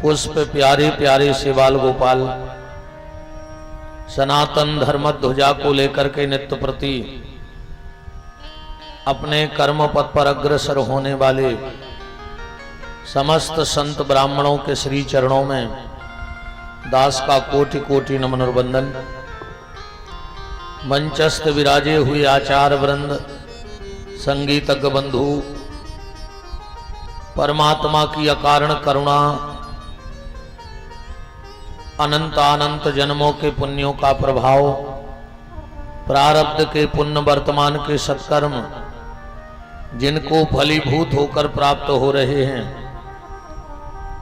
पुष्प प्यारे प्यारे से बाल गोपाल सनातन धर्म ध्वजा को लेकर के नित्य प्रति अपने कर्म पथ पर अग्रसर होने वाले समस्त संत ब्राह्मणों के श्री चरणों में दास का कोटि कोटि नमन और वंदन। मंचस्थ विराजे हुए आचार्य वृंद, संगीतज्ञ बंधु, परमात्मा की अकारण करुणा, अनंत अनंत जन्मों के पुण्यों का प्रभाव, प्रारब्ध के पुण्य वर्तमान के सत्कर्म जिनको फलीभूत होकर प्राप्त हो रहे हैं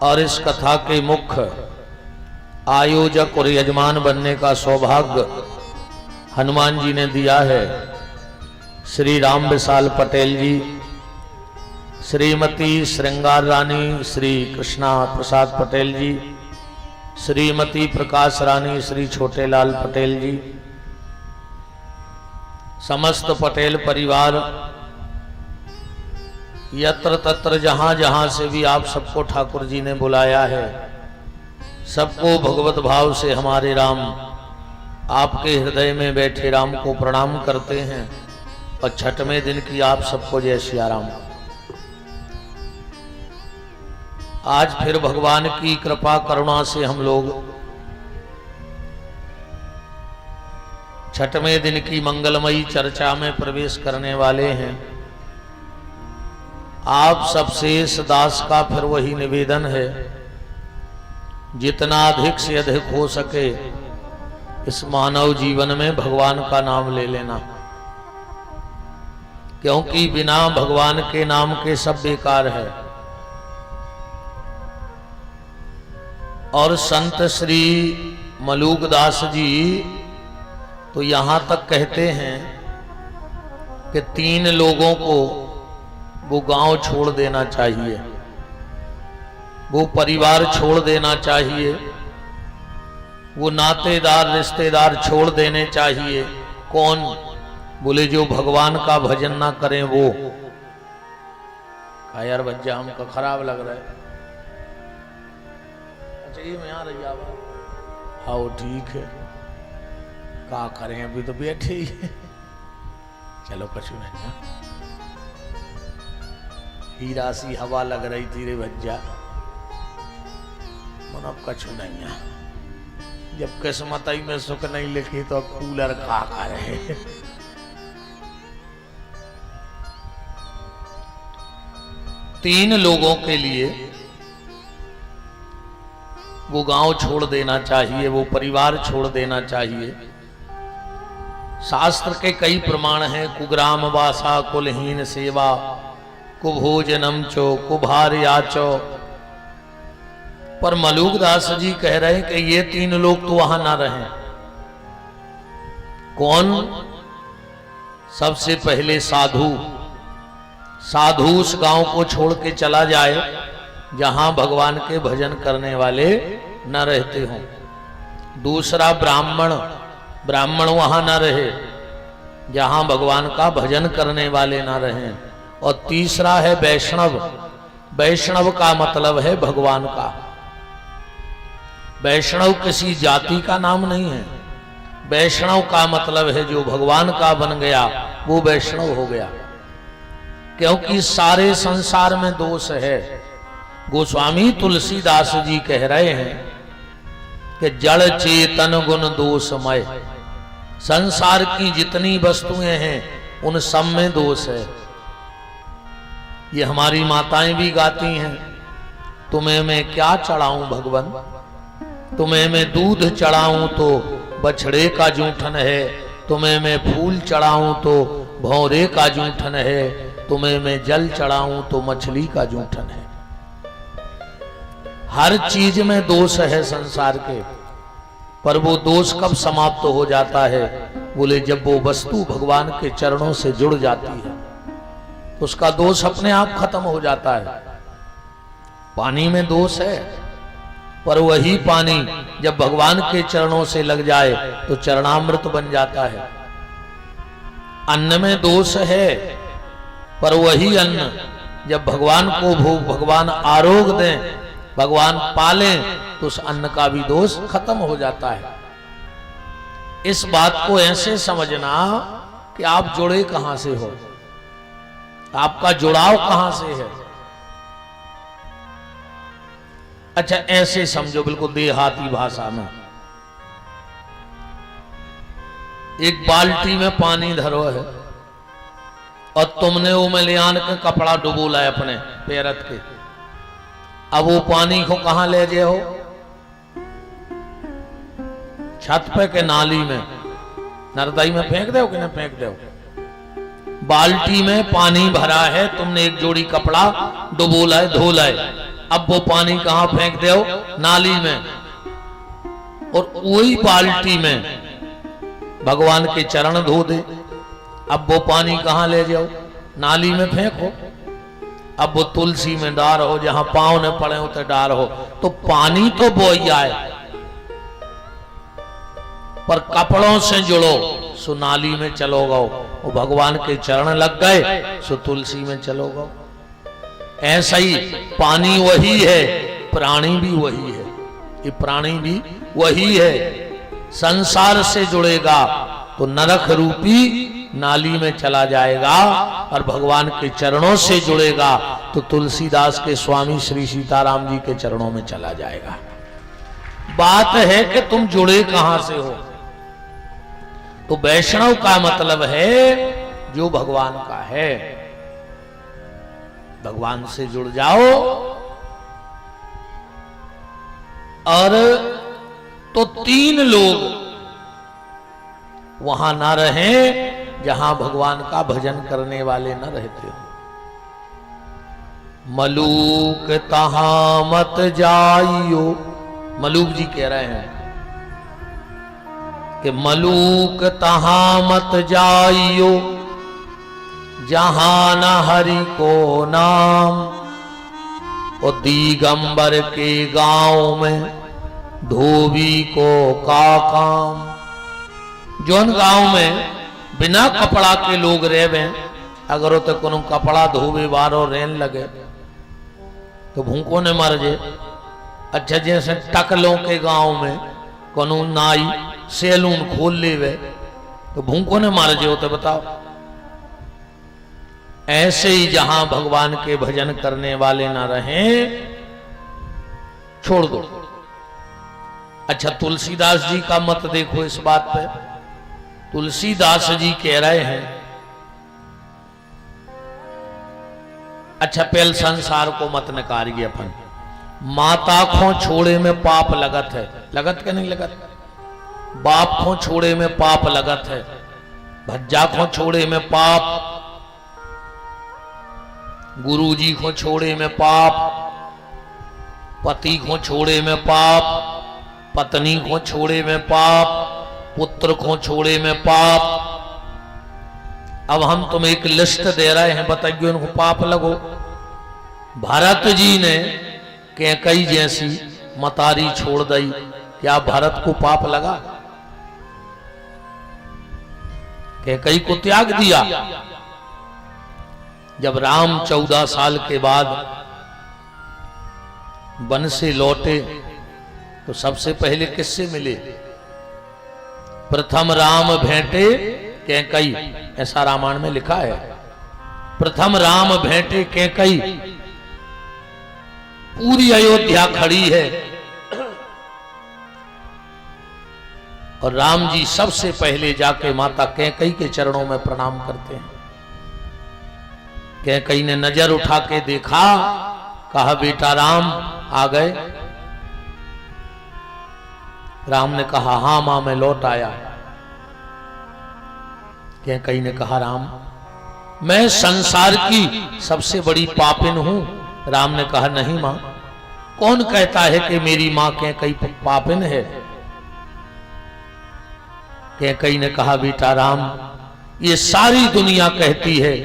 और इस कथा के मुख्य आयोजक और यजमान बनने का सौभाग्य हनुमान जी ने दिया है। श्री राम विशाल पटेल जी, श्रीमती श्रृंगार रानी श्री कृष्णा प्रसाद पटेल जी, श्रीमती प्रकाश रानी श्री छोटेलाल पटेल जी, समस्त पटेल परिवार, यत्र तत्र जहां जहां से भी आप सबको ठाकुर जी ने बुलाया है, सबको भगवत भाव से हमारे राम आपके हृदय में बैठे राम को प्रणाम करते हैं और छठवें दिन की आप सबको जय सिया राम। आज फिर भगवान की कृपा करुणा से हम लोग छठवें दिन की मंगलमयी चर्चा में प्रवेश करने वाले हैं। आप सबसे इस दास का फिर वही निवेदन है, जितना अधिक से अधिक हो सके इस मानव जीवन में भगवान का नाम ले लेना, क्योंकि बिना भगवान के नाम के सब बेकार है। और संत श्री मलूकदास जी तो यहां तक कहते हैं कि 3 लोगों को वो गांव छोड़ देना चाहिए, वो परिवार छोड़ देना चाहिए, वो नातेदार रिश्तेदार छोड़ देने चाहिए। कौन? बोले जो भगवान का भजन ना करें वो। कहा यार बच्चा हमको खराब लग रहा है। अच्छा ये मैं यहाँ रही आवा। हाँ ठीक है, क्या करें अभी तो बैठे ही है। चलो कछु नहीं, हीरा सी हवा लग रही थी रे भज्जा, मन अब कछु नहीं है। जब किस्मत ही में सुख नहीं लिखी तो कूलर खा रहे। तीन लोगों के लिए वो गांव छोड़ देना चाहिए, वो परिवार छोड़ देना चाहिए। शास्त्र के कई प्रमाण हैं। कुग्राम वासा कुलहीन सेवा, कुभोजनम चो कुभार याचो। पर मलूकदास जी कह रहे हैं कि ये 3 लोग तो वहां ना रहें। कौन? सबसे पहले साधु। साधु उस गांव को छोड़ के चला जाए जहां भगवान के भजन करने वाले न रहते हों। दूसरा ब्राह्मण, ब्राह्मण वहां न रहे जहां भगवान का भजन करने वाले न रहें। और तीसरा है वैष्णव। वैष्णव का मतलब है भगवान का। वैष्णव किसी जाति का नाम नहीं है। वैष्णव का मतलब है जो भगवान का बन गया वो वैष्णव हो गया। क्योंकि सारे संसार में दोष है। गोस्वामी तुलसीदास जी कह रहे हैं कि जड़ चेतन गुण दोषमय। संसार की जितनी वस्तुएं हैं उन सब में दोष है। ये हमारी माताएं भी गाती हैं, तुम्हें मैं क्या चढ़ाऊं भगवन, तुम्हें मैं दूध चढ़ाऊं तो बछड़े का जूठन है, तुम्हें मैं फूल चढ़ाऊं तो भौरे का जूठन है, तुम्हें मैं जल चढ़ाऊं तो मछली का जूठन है। हर चीज में दोष है संसार के। पर वो दोष कब समाप्त हो जाता है? बोले जब वो वस्तु भगवान के चरणों से जुड़ जाती है तो उसका दोष अपने आप खत्म हो जाता है। पानी में दोष है, पर वही पानी जब भगवान के चरणों से लग जाए तो चरणामृत बन जाता है। अन्न में दोष है, पर वही अन्न जब भगवान को भोग भगवान आरोग दें भगवान पालें तो उस अन्न का भी दोष खत्म हो जाता है। इस बात को ऐसे समझना कि आप जुड़े कहां से हो, आपका जुड़ाव कहां से है। अच्छा ऐसे समझो बिल्कुल देहाती भाषा में, एक बाल्टी में पानी धरो है और तुमने वो में ले आन के कपड़ा डुबोला है अपने पैरत के। अब वो पानी को कहां ले जाओ? छत पे के नाली में, नर्दई में फेंक दो कि ना फेंक दो? बाल्टी में पानी भरा है, तुमने एक जोड़ी कपड़ा डुबोला है, धोला है, अब वो पानी कहां फेंक दो? नाली में। और वही बाल्टी में भगवान के चरण धो दे, अब वो पानी कहां ले जाओ? नाली में फेंको। अब वो तुलसी में डार हो, जहां पांव ने पड़े होते डार हो, तो पानी तो बोई आए, पर कपड़ों से जुड़ो सो नाली में चलो गो, वो भगवान के चरण लग गए सो तुलसी में चलो गो। ऐसा ही पानी वही है, प्राणी भी वही है, ये प्राणी भी वही है। संसार से जुड़ेगा तो नरक रूपी नाली में चला जाएगा, और भगवान के चरणों से जुड़ेगा तो तुलसीदास के स्वामी श्री सीताराम जी के चरणों में चला जाएगा। बात है कि तुम जुड़े कहां से हो। तो वैष्णव का मतलब है जो भगवान का है, भगवान से जुड़ जाओ। और तो तीन लोग वहां ना रहें जहां भगवान का भजन करने वाले न रहते हो। मलूक तहां मत जाइयो, मलूक जी कह रहे हैं कि मलूक तहां मत जाइयो, जहां न हरि को नाम। और दिगंबर के गांव में धोबी को का काम। जोन गांव में बिना कपड़ा के लोग रेवे, अगर तो कोनो कपड़ा धोबे बारो रेन लगे तो भूखों ने मर जे। अच्छा जैसे टकलों के गांव में कोनो नाई सैलून खोल लेवे तो भूखों ने मर जे, तो बताओ। ऐसे ही जहां भगवान के भजन करने वाले ना रहें, छोड़ दो। अच्छा तुलसीदास जी का मत देखो इस बात पे। तुलसीदास जी कह रहे हैं, अच्छा पहले संसार को मत नकारिए अपन। माता को छोड़े में पाप लगत है, लगत के नहीं लगत? बाप को छोड़े में पाप लगत है, भज्जा को छोड़े में पाप, गुरु जी को छोड़े में पाप, पति को छोड़े में पाप, पत्नी को छोड़े में पाप, पुत्र को छोड़े में पाप। अब हम तुम्हें एक लिस्ट दे रहे हैं, बताइए उनको पाप लगो। भरत जी ने कैकई जैसी मतारी छोड़ दी, क्या भरत को पाप लगा? कैकई को त्याग दिया। जब राम 14 साल के बाद वन से लौटे तो सबसे पहले किससे मिले? प्रथम राम भेंटे कैकई, ऐसा रामायण में लिखा है। प्रथम राम भेंटे कैकई, पूरी अयोध्या खड़ी है और राम जी सबसे पहले जाके माता कैकई के चरणों में प्रणाम करते हैं। कैकई ने नजर उठा के देखा, कहा बेटा राम आ गए? राम ने कहा हां मां मैं लौट आया। कैकई ने कहा राम मैं संसार की सबसे बड़ी पापिन हूं। राम ने कहा नहीं मां, कौन कहता है कि मेरी मां कैकई पापिन है? कैकई ने कहा बेटा राम ये सारी दुनिया कहती है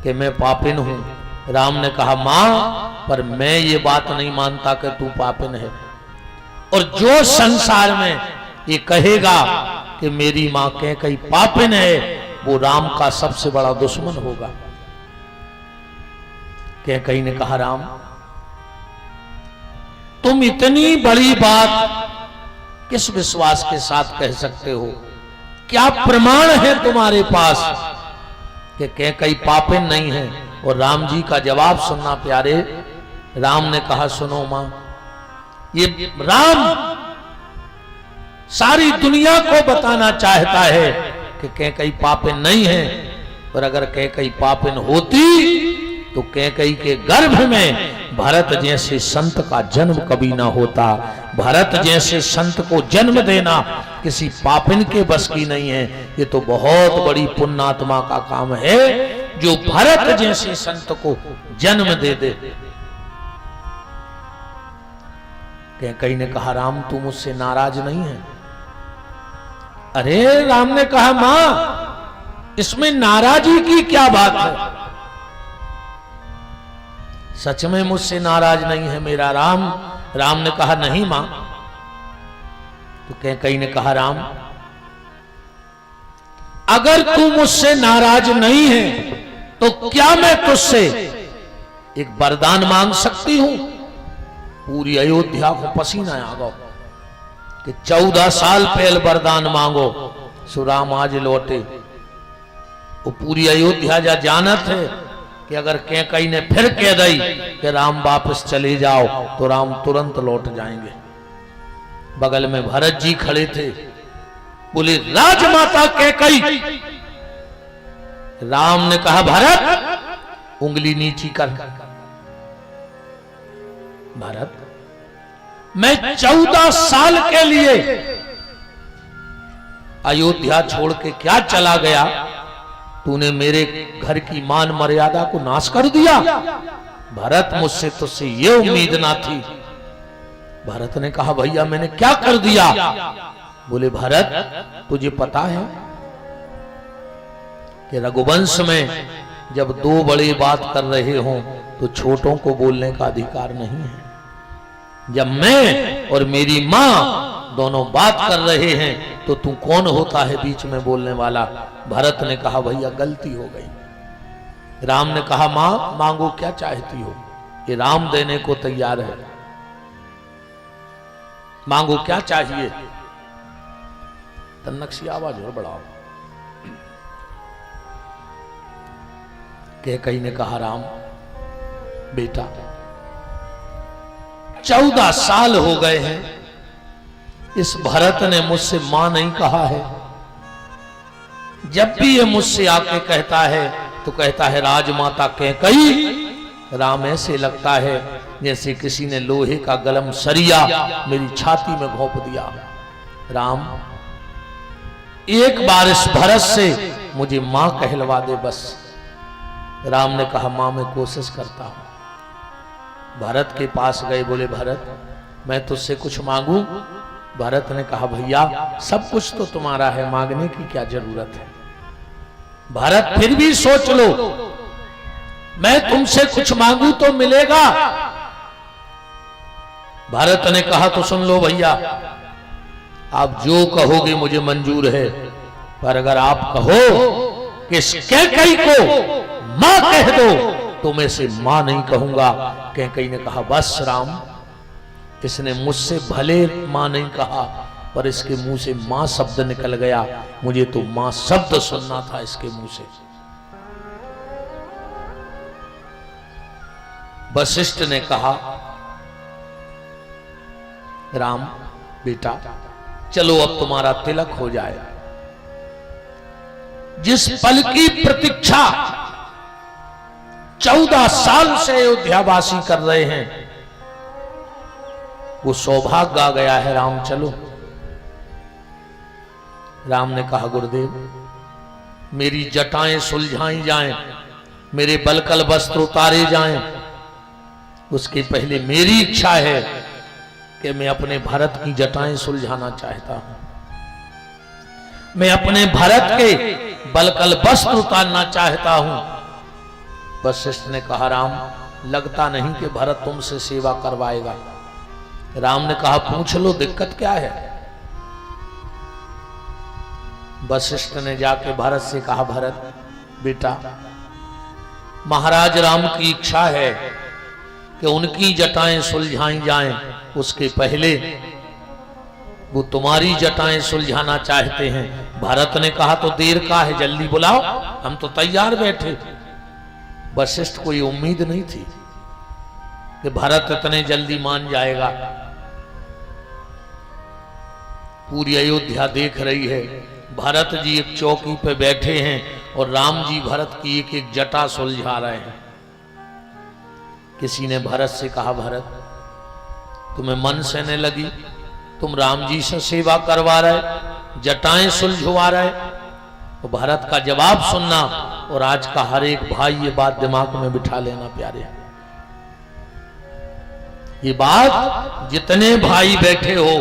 कि मैं पापिन हूं। राम ने कहा मां पर मैं ये बात नहीं मानता कि तू पापिन है, और जो संसार में ये कहेगा कि मेरी मां कैकई पापिन है वो राम का सबसे बड़ा दुश्मन होगा। कैकई ने कहा राम तुम इतनी बड़ी बात किस विश्वास के साथ कह सकते हो? क्या प्रमाण है तुम्हारे पास कि कैकेयी पापिन नहीं है? और राम जी का जवाब सुनना प्यारे। राम ने कहा, सुनो मां, ये राम सारी दुनिया को बताना चाहता है कि कैकेयी पापिन नहीं है। और अगर कैकेयी पापिन होती तो कैकेयी के गर्भ में भरत जैसे संत का जन्म कभी ना होता। भरत जैसे संत को जन्म देना किसी पापिन के बस की नहीं है। ये तो बहुत बड़ी पुण्यात्मा का काम है जो भरत जैसे संत को जन्म दे दे। कैकेयी ने कहा, राम तू मुझसे नाराज नहीं है? अरे राम ने कहा, मां इसमें नाराजी की क्या बात है? सच में मुझसे नाराज नहीं है मेरा राम? राम ने कहा, नहीं मां। तो कैकेयी ने कहा, राम अगर तू मुझसे नाराज नहीं है तो क्या मैं तुझसे एक वरदान मांग सकती हूं? पूरी अयोध्या को पसीना आ गया कि 14 साल पहले वरदान मांगो। सो राम आज लौटे। वो पूरी अयोध्या जा जानत है कि अगर कैकेयी ने फिर कह दी कि राम वापस चले जाओ तो राम तुरंत लौट जाएंगे। बगल में भरत जी खड़े थे, बोले, राजमाता कैकेयी। राम ने कहा, भरत उंगली नीची कर। भरत, मैं 14 साल के लिए अयोध्या छोड़ के क्या चला गया? तूने मेरे घर की मान मर्यादा को नाश कर दिया। भरत, मुझसे तुझसे ये उम्मीद ना थी। भरत ने कहा, भैया मैंने क्या कर दिया? बोले, भरत तुझे पता है कि रघुवंश में जब दो बड़े बात कर रहे हों तो छोटों को बोलने का अधिकार नहीं है। जब मैं और मेरी मां दोनों बात कर रहे हैं तो तू कौन होता है बीच में बोलने वाला? भरत ने कहा, भैया गलती हो गई। राम ने कहा, मां मांगो क्या चाहती हो? ये राम देने को तैयार है, मांगो क्या चाहिए? तन्नक सी आवाज और बढ़ाओ। कैकेयी ने कहा, राम बेटा 14 साल हो गए हैं, इस भरत ने मुझसे मां नहीं कहा है। जब भी ये मुझसे आके कहता है तो कहता है राजमाता कैकेयी। राम ऐसे लगता है जैसे किसी ने लोहे का गलम सरिया मेरी छाती में घोंप दिया। राम एक बार इस भरत से मुझे मां कहलवा दे बस। राम ने कहा, मां मैं कोशिश करता हूं। भरत के पास गए, बोले, भरत मैं तुझसे कुछ मांगू? भरत ने कहा, भैया सब कुछ तो तुम्हारा है, मांगने की क्या जरूरत है? भरत फिर भी सोच लो, मैं तुमसे कुछ मांगू तो मिलेगा। भरत ने कहा, तो सुन लो भैया, आप जो कहोगे मुझे मंजूर है, पर अगर आप कहो कि कैकेयी को मां कह दो तो मैं से मां नहीं कहूंगा। कैकेयी ने कहा, बस राम, इसने मुझसे भले मां नहीं कहा पर इसके मुंह से मां शब्द निकल गया। मुझे तो मां शब्द सुनना था इसके मुंह से। वशिष्ठ ने कहा, राम बेटा चलो अब तुम्हारा तिलक हो जाए। जिस पल की प्रतीक्षा 14 साल से अयोध्यावासी कर रहे हैं वो सौभाग्य आ गया है। राम चलो। राम ने कहा, गुरुदेव मेरी जटाएं सुलझाई जाएं, मेरे बलकल वस्त्र उतारे जाएं, उसके पहले मेरी इच्छा है कि मैं अपने भरत की जटाएं सुलझाना चाहता हूं। मैं अपने भरत के बलकल वस्त्र उतारना चाहता हूं। वशिष्ठ ने कहा, राम लगता नहीं कि भरत तुमसे सेवा करवाएगा। राम ने कहा, पूछ लो दिक्कत क्या है। वशिष्ठ ने जाके भरत से कहा, भरत बेटा महाराज राम की इच्छा है कि उनकी जटाएं सुलझाई जाएं, उसके पहले वो तुम्हारी जटाएं सुलझाना चाहते हैं। भरत ने कहा तो देर का है, जल्दी बुलाओ, हम तो तैयार बैठे। वशिष्ठ को ये उम्मीद नहीं थी कि भरत इतने जल्दी मान जाएगा। पूरी अयोध्या देख रही है, भरत जी एक चौकी पे बैठे हैं और राम जी भरत की एक एक जटा सुलझा रहे हैं। किसी ने भरत से कहा, भरत तुम्हें मन से नहीं लगी, तुम राम जी से सेवा करवा रहे, जटाएं सुलझवा रहे। तो भरत का जवाब सुनना और आज का हर एक भाई ये बात दिमाग में बिठा लेना प्यारे। ये बात जितने भाई बैठे हो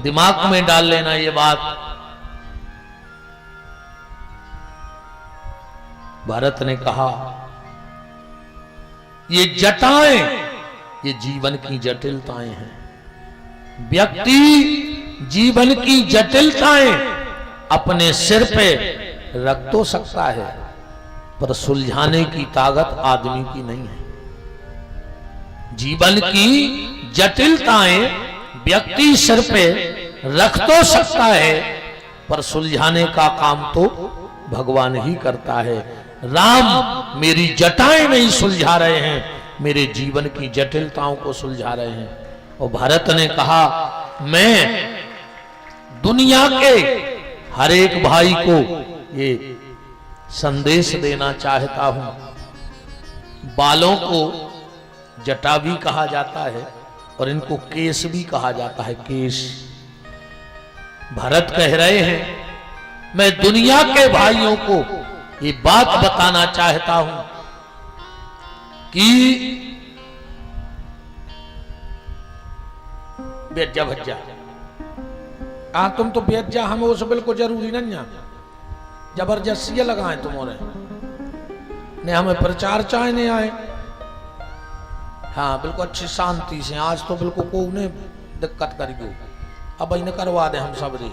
दिमाग में डाल लेना ये बात। भरत ने कहा ये जटाएं ये जीवन की जटिलताएं हैं। व्यक्ति जीवन की जटिलताएं अपने सिर पे रख तो सकता है, पर सुलझाने की ताकत आदमी की नहीं है। जीवन की जटिलताएं व्यक्ति सिर पे रख तो सकता है, पर सुलझाने का काम तो भगवान ही करता है। राम मेरी जटाएं नहीं सुलझा रहे हैं, मेरे जीवन की जटिलताओं को सुलझा रहे हैं। और भरत ने कहा मैं दुनिया के हर एक भाई को ये संदेश देना चाहता हूं। बालों को जटा भी कहा जाता है और इनको केस भी कहा जाता है, केश। भरत कह रहे हैं मैं दुनिया के भाइयों को ये बात बताना चाहता हूं कि बेजा भज्जा तुम तो बेजा हमें उस बिल्कुल जरूरी नहीं है, जबरदस्ती लगाए तुम्हारे ने, हमें प्रचार चाहे नहीं आए। हाँ बिल्कुल अच्छी शांति से, आज तो बिल्कुल को नहीं दिक्कत करेगी, अब इन्हें करवा दे हम सब रे।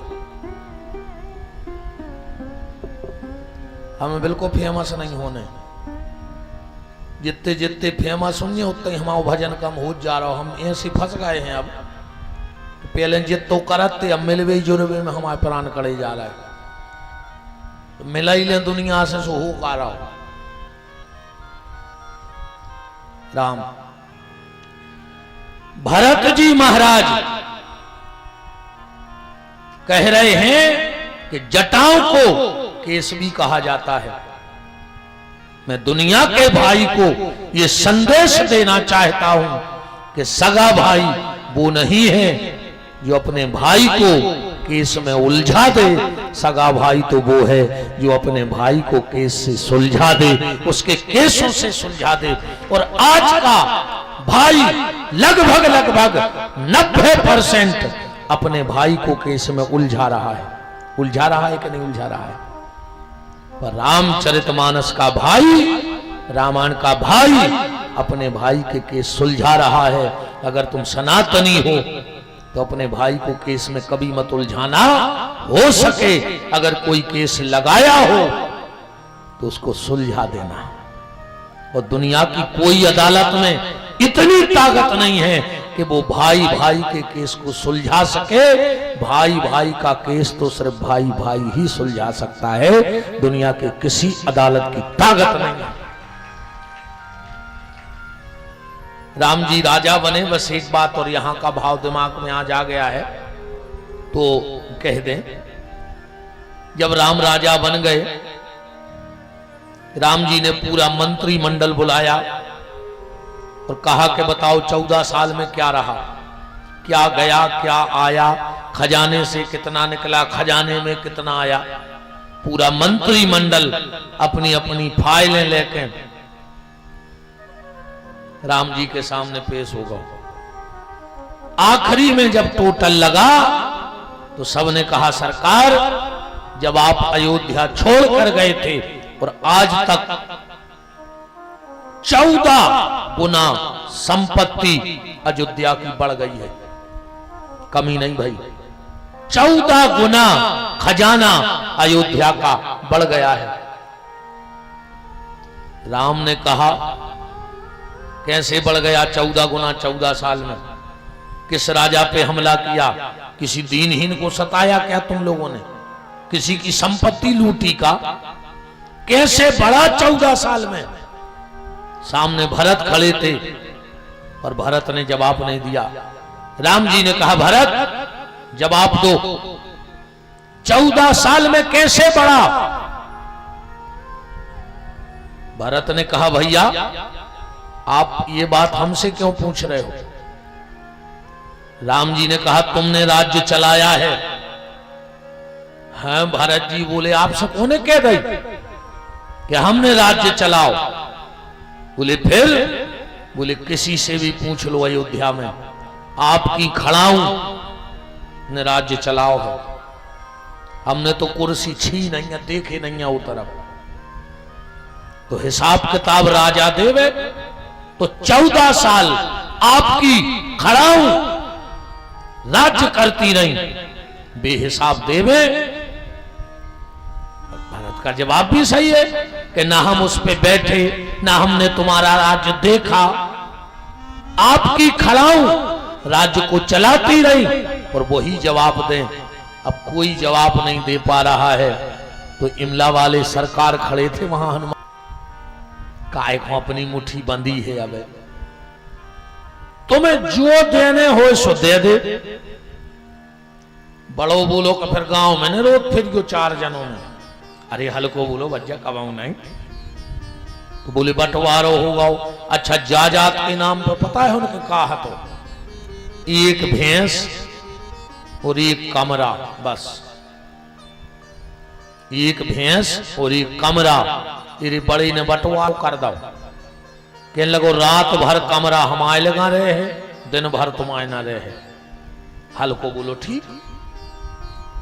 हमें बिल्कुल फेमस नहीं होने, जितने जितने फेमस होंगे उतने ही हमारा भजन कम हो जा रहा हो। हम ऐसे फंस गए हैं अब, पहले जितो करते अब मिलवे जुड़वे में हमारे प्राण कड़े जा रहा है। तो मिला ही ले दुनिया से सो हो का रहा हो। राम भरत जी महाराज कह रहे हैं कि जटाओं को केस भी कहा जाता है। मैं दुनिया के भाई को यह संदेश देना चाहता हूं कि सगा भाई वो नहीं है जो अपने भाई को केस में उलझा दे, सगा भाई तो वो है जो अपने भाई को केस से सुलझा दे, उसके केसों से सुलझा दे। और आज का भाई लगभग 90% अपने भाई को केस में उलझा रहा है। उलझा रहा है कि नहीं उलझा रहा है? पर रामचरितमानस का भाई, रामायण का भाई अपने भाई के केस सुलझा रहा है। अगर तुम सनातनी हो तो अपने भाई को केस में कभी मत उलझाना। हो सके अगर कोई केस लगाया हो तो उसको सुलझा देना। और दुनिया की कोई अदालत में इतनी ताकत नहीं है कि वो भाई भाई के केस को सुलझा सके। भाई भाई का केस तो सिर्फ भाई भाई ही सुलझा सकता है, दुनिया के किसी अदालत की ताकत नहीं है। राम जी राजा बने, बस एक बात और यहां का भाव दिमाग में आज आ गया है तो कह दें। जब राम राजा बन गए, राम जी ने पूरा मंत्रिमंडल बुलाया और कहा कि बताओ 14 साल में क्या रहा, क्या गया क्या आया, खजाने से कितना निकला, खजाने में कितना आया। पूरा मंत्रिमंडल अपनी अपनी फाइलें लेके राम जी के सामने पेश होगा। आखिरी में जब टोटल लगा तो सबने कहा सरकार, जब आप अयोध्या छोड़ कर गए थे और आज तक 14 गुना संपत्ति अयोध्या की बढ़ गई है, कमी नहीं भाई, 14 गुना खजाना अयोध्या का बढ़ गया है। राम ने कहा कैसे बढ़ गया 14 गुना 14 साल में। किस राजा पे हमला किया, किसी दीनहीन को सताया क्या तुम लोगों ने, किसी की संपत्ति लूटी का, कैसे बढ़ा 14 साल में। सामने भरत खड़े थे पर भरत ने जवाब नहीं दिया। राम जी ने कहा भरत जवाब दो, 14 साल में कैसे बढ़ा। भरत ने कहा भैया आप ये बात हमसे क्यों पूछ रहे हो। राम जी ने कहा तुमने राज्य चलाया है। हाँ भरत जी बोले आपसे कौन कह गई कि हमने राज्य चलाओ। बोले फिर, बोले किसी से भी पूछ लो अयोध्या में, आपकी खड़ाऊ ने राज्य चलाओ है, हमने तो कुर्सी छी नहीं है, देखे नहीं है वो तरफ। तो हिसाब किताब राजा देवे तो 14 साल आपकी खड़ाऊ राज्य करती रही, बेहिसाब देवे। भरत का जवाब भी सही है कि ना हम उस पे बैठे, ना हमने तुम्हारा राज्य देखा, आपकी खड़ाऊ राज्य को चलाती रही और वही जवाब दें। अब कोई जवाब नहीं दे पा रहा है तो इमला वाले सरकार खड़े थे वहां। हनुमान काय को अपनी मुट्ठी बंदी है, अब तुम्हें जो देने हो सो दे दे। बड़ो बोलो कि फिर गांव में रोक फिर जो 4 जनों में, अरे हल्को बोलो बच्चा कबाऊ नहीं। तो बोले बंटवारो होगा। अच्छा जायदाद के नाम पर पता है उनके कहा तो एक भैंस और एक कमरा, बस एक भैंस और एक कमरा। तेरी बड़ी ने बंटवार कर दो। कहने लगो रात भर कमरा हमारे लगा रहे हैं, दिन भर तुम्हारे ना रहे। हल्को बोलो ठीक।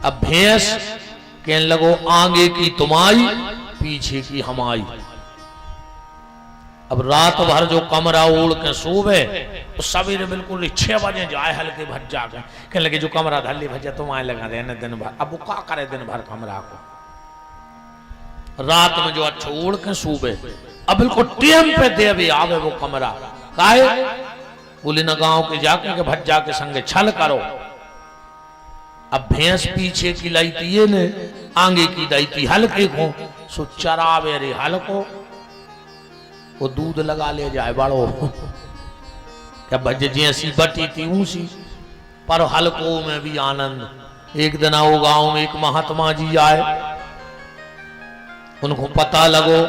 अब भैंस कहने लगो आगे की तुम्हारी पीछे की हमारी। अब रात भर जो कमरा ओढ़ के सोवे तो सवेरे बिल्कुल 6 बजे जाए हल्के भज्जा के, कहने लगे जो कमरा धल्ली भज्जा तुम्हारे लगा रहे दिन भर। अब वो क्या करे दिन भर कमरा को, रात में जो अच्छा ओढ़ के सूबे। अब बिल्कुल टेम पे देवे आवे वो कमरा। काहे बोले न गांव के जाके के भज्जा के संगे छल करो। अब भैंस पीछे की लाइती ने, आगे की लाइती हल्के को, सो चरावे रे हल्को, वो दूध लगा ले जाए बड़ो। क्या भज जैसी बटी थी ऊंसी, पर हल्को में भी आनंद। एक दिन आओ गांव में एक महात्मा जी आए, उनको पता लगो,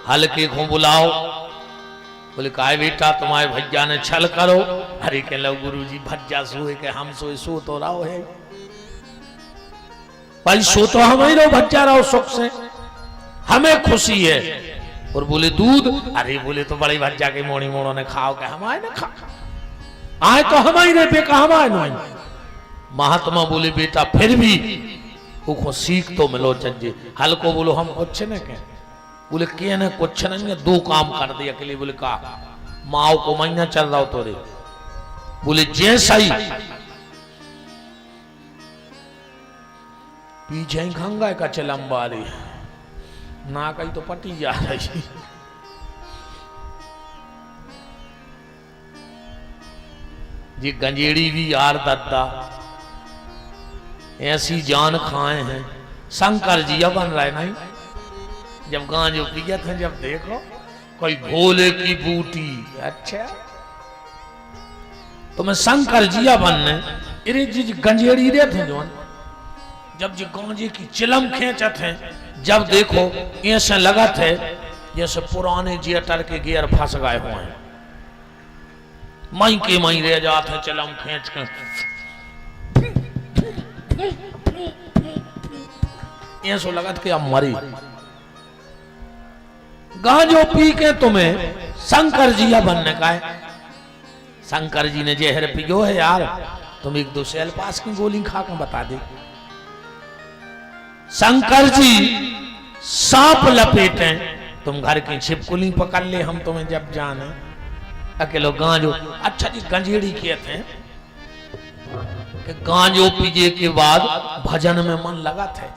हल्के को बुलाओ। बोले काय बेटा तुम्हारे भज्जा ने छल करो। अरे कह लो गुरु जी भज्जा सोए के हम सोए, सो तो रहो है भाई, सो तो हम ही रहो, भज्जा रहो सुख से, हमें खुशी है। और बोले दूध, अरे बोले तो बड़ी भज्जा के मोड़ी मोड़ों ने खाओ के हमारे ने खा आए तो हमारे ने बेका हमारे नहीं। महात्मा बोले बेटा फिर भी को सीख तो मिलो चज्जे। हल्को बोलो हम कुछ न कह, बोले के ने कुछ नहीं, 2 काम कर दिया के लिए। बोले का माओ को महीना चल रहा हो तो रे। बोले जैसा ही पीछे ही खंगा का चलम्बा रे, ना कहीं तो पटी जा रही। जी गंजेड़ी भी यार दद्दा ऐसी जान खाए हैं। शंकर जी बन रहे नहीं, जब गांजो पिया था, जब देखो कोई भोले की बूटी, अच्छा तो मैं शंकर जिया बनने इरे जी गंजेड़ी रे थे जो, जब जी गांजे की चिलम खेचत हैं, जब देखो ऐसे लगा थे जैसे पुराने जियटर के गियर फंस गए हुए हैं, मई के मई रह जाते हैं चिलम खेच के। ऐसो लगा कि अब मरी। गांजो पी के तुम्हें शंकर जी बनने का है। शंकर जी ने जहर पियो है यार, तुम 1-2 सेल पास की गोली खा के बता दे। शंकर जी सांप लपेटे, तुम घर की छिपकुली पकड़ ले, हम तुम्हें जब जाने अकेलो गांजो। अच्छा जी गंजेड़ी किए थे कि गांजो पीजे के बाद भजन में मन लगा थे,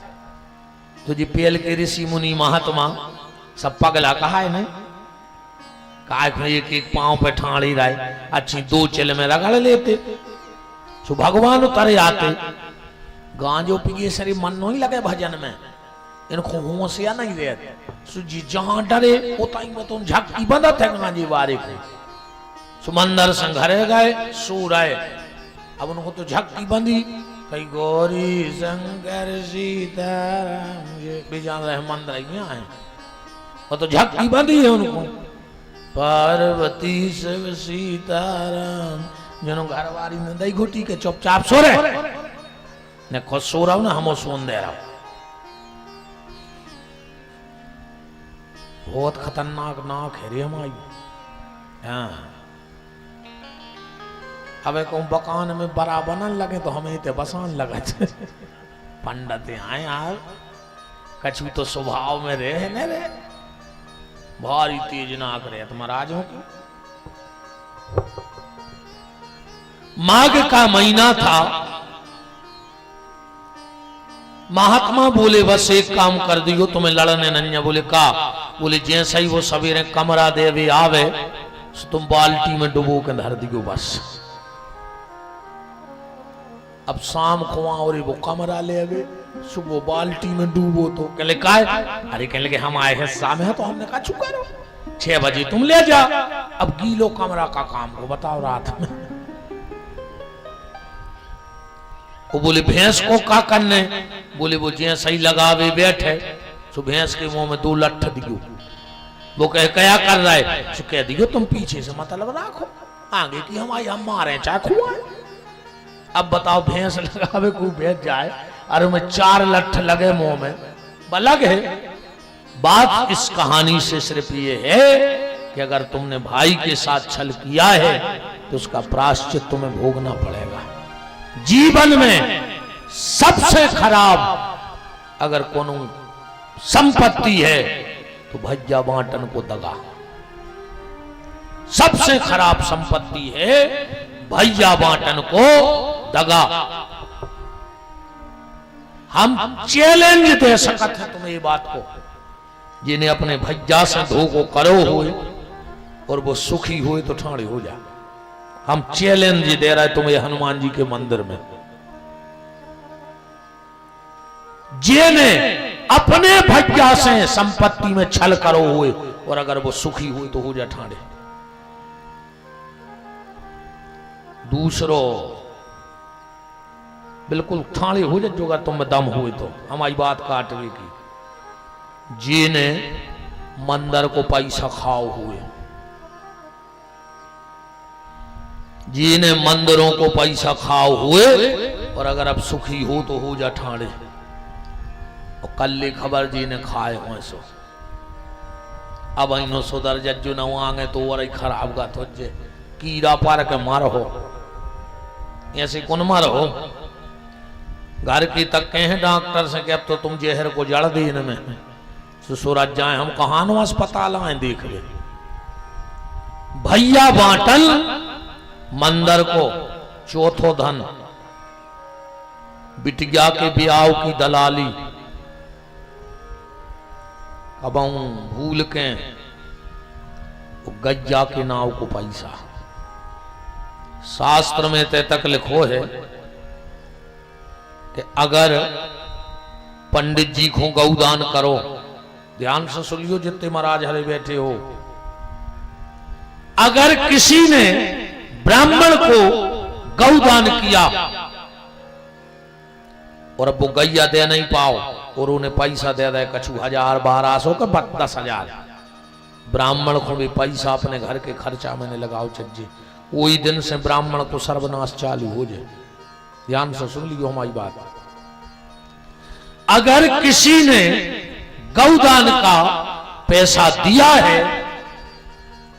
तो जी पेल के ऋषि मुनि महात्मा सब पगला कहा है नहीं, काय को एक एक पांव पे ठाड़ी रहे, अच्छी दो चिल में रगड़ लेते, सो भगवान उतरे आते। गांजो पिए सरी मन नहीं लगे भजन में, इनको होशिया नहीं रहते। सो जी जहां डरे उताई में तो झक्की बंदा थे गांजे वारे को। सुमंदर संग घरे गए, सो रहे। अब उनको तो झक्की बंदी, कई गौरी शंकर सीताराम ये भी जान रहे मंदिर में आए, और तो झक्की बंदी है उनको। पार्वती शिव सीताराम जनो घरवारी में दही घुटी के चुपचाप सो रहे ने, खुद सो रहा हूं ना, हम सोन दे रहा हूं। बहुत खतरनाक नाक है रे हमारी। हाँ अब एक बकान में बड़ा बनन लगे तो हमें इतने बसान लगा। पंडित आए यार, कछु तो स्वभाव में रहे न रे, भारी तेज नाक रहे तो महाराजों की। माघ का महीना था। महात्मा बोले बस एक काम कर दियो, तुम्हें लड़ने नन्या। बोले का? बोले जैसा ही वो सवेरे कमरा देवे आवे तुम बाल्टी में डुबो के धर दियो बस। अब शाम को और वो कमरा ले आवे, सुबह बाल्टी में डूबो तो कहले काय? अरे कहले कि हम आए हैं शाम है, तो हमने कहा चुका रहो, 6 बजे तुम ले जा। अब गीलो कमरा का काम को बताओ रात में। वो बोले भैंस को का करने? बोले वो जैसे सही लगावे बैठे, सो भैंस के मुंह में 2 लट्ठ दियो। वो कहे क्या कर रहा है? सो कह दियो तुम पीछे से मतलब राखो, आगे की हमारी हम मारे चाहे खुआए। अब बताओ भैंस लगावे को बैठ जाए, अरे में 4 लट्ठ लगे मुंह में, बलग है। बात इस कहानी से सिर्फ ये है कि अगर तुमने भाई के साथ छल किया है तो उसका प्रायश्चित तुम्हें भोगना पड़ेगा। जीवन में सबसे खराब अगर कोनो संपत्ति है तो भैया बांटन को दगा। सबसे खराब संपत्ति है भैया बांटन को दगा। हम चैलेंज दे सकते हैं तुम्हें ये बात को, जिन्हें अपने भैया से धोखो करो हुए और वो सुखी हुए तो ठाणे हो जाए। हम चैलेंज दे रहे तुम्हें हनुमान जी के मंदिर में, जिन्हें अपने भैया से संपत्ति में छल करो हुए और अगर वो सुखी हुए तो हो जाए ठाणे। दूसरो बिल्कुल ठाणे हो जाए जो अगर तुम में दम हुए तो हमारी बात काटने की। जिने मंदिर को पैसा खाओ हुए, जिने मंदिरों को पैसा खाओ हुए और अगर अब सुखी हो तो हो जा ठाणे। और कल खबर जी ने खाए हो सो अब इनो सुधर जज्जू न आगे तो और खराब गा तो कीड़ा पार के मारो हो, ऐसे कौन मारो हो। घर की तक कहे डॉक्टर से कि अब तो तुम जहर को जड़ दी इनमें, सूरज जाए हम कहां नो अस्पताल आए देख ले। भैया बांटल मंदिर को चौथो धन, बिटिया के ब्याह की दलाली, अब भूल के गज्जा के नाव को पैसा। शास्त्र में तय तक लिखो है कि अगर पंडित जी को गौदान करो, ध्यान से सुनियो जितने महाराज हरे बैठे हो, अगर किसी ने ब्राह्मण को गौदान किया और अब वो गैया दे नहीं पाओ और उन्हें पैसा दे दे कछु 1000 1200 का 10,000, ब्राह्मण को भी पैसा अपने घर के खर्चा में लगाओ चज्जे, वही दिन से ब्राह्मण को सर्वनाश चालू हो जाए। ध्यान से सुन लियो हमारी बात। अगर किसी ने गौदान का पैसा दिया है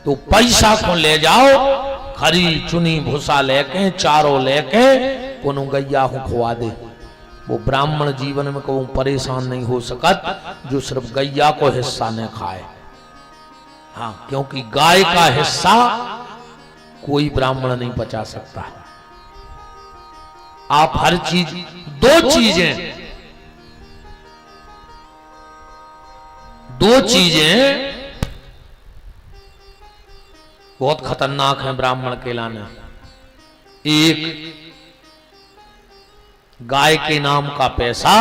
तो पैसा को ले जाओ, खरी चुनी भूसा लेके चारों लेके कोनो गैया को खुआ दे। वो ब्राह्मण जीवन में को परेशान नहीं हो सकत जो सिर्फ गैया को हिस्सा न खाए। हाँ, क्योंकि गाय का हिस्सा कोई ब्राह्मण नहीं बचा सकता। आप हर चीज, 2 चीजें बहुत खतरनाक है ब्राह्मण के लाने। एक गाय के नाम का पैसा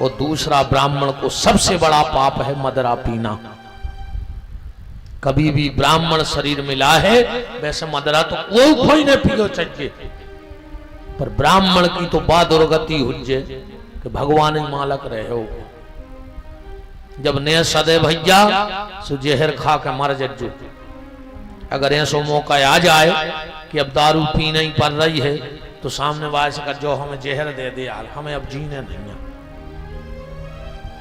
और दूसरा ब्राह्मण को सबसे बड़ा पाप है मदरा पीना। कभी भी ब्राह्मण शरीर मिला है, वैसे मदरा तो कोई नहीं पियो चाहिए, पर ब्राह्मण की तो बा दुर्गति हुज्जे कि भगवान ही मालक रहे हो। जब ने सदे भैया सो जहर खा के मर जज्जो। अगर ऐसो मौका आ जाए कि अब दारू पी नहीं पड़ रही है तो सामने वाले का जो हमें जहर दे दे यार, हमें अब जीने नहीं है,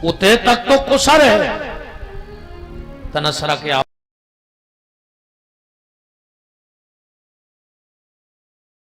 उते तक तो कुसर है तनसरा के